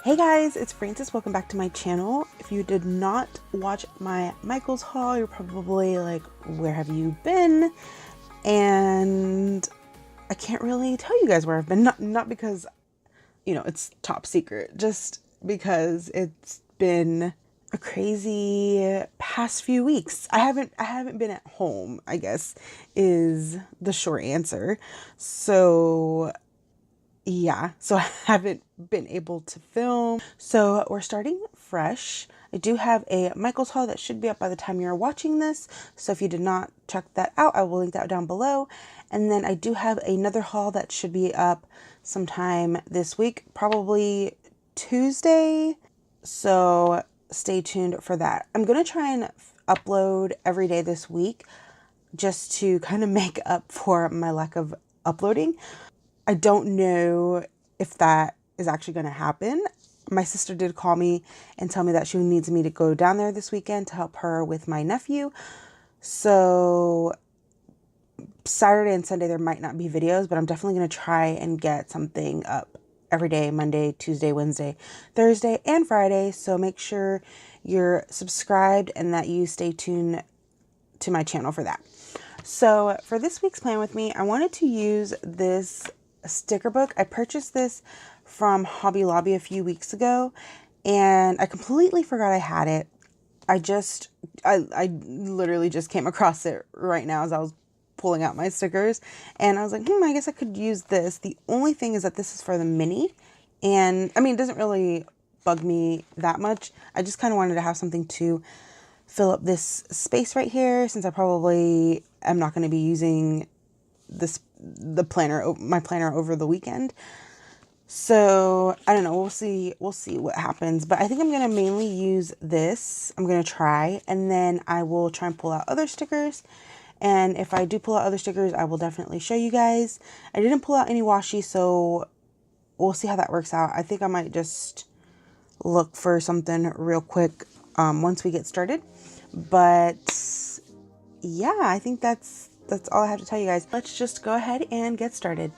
Hey guys, it's Francis. Welcome back to my channel. If you did not watch my Michaels haul, you're probably like, where have you been? And I can't really tell you guys where I've been. Not because, you know, it's top secret, just because it's been a crazy past few weeks. I haven't been at home, I guess, is the short answer. So yeah, so I haven't been able to film. So we're starting fresh. I do have a Michaels haul that should be up by the time you're watching this. So if you did not check that out, I will link that down below. And then I do have another haul that should be up sometime this week, probably Tuesday. So stay tuned for that. I'm going to try and upload every day this week just to kind of make up for my lack of uploading. I don't know if that is actually going to happen. My sister did call me and tell me that she needs me to go down there this weekend to help her with my nephew. So Saturday and Sunday there might not be videos, but I'm definitely going to try and get something up every day, Monday, Tuesday, Wednesday, Thursday, and Friday. So make sure you're subscribed and that you stay tuned to my channel for that. So for this week's plan with me, I wanted to use this sticker book. I purchased this from Hobby Lobby a few weeks ago and I completely forgot I had it. I literally just came across it right now as I was pulling out my stickers and I was like, I guess I could use this. The only thing is that this is for the mini, and I mean, it doesn't really bug me that much. I just kind of wanted to have something to fill up this space right here, since I probably am not going to be using my planner over the weekend. So I don't know, we'll see what happens, but I think I'm going to mainly use this. I'm going to try, and then I will try and pull out other stickers. And if I do pull out other stickers, I will definitely show you guys. I didn't pull out any washi, so we'll see how that works out. I think I might just look for something real quick once we get started. But yeah, I think that's all I have to tell you guys. Let's just go ahead and get started.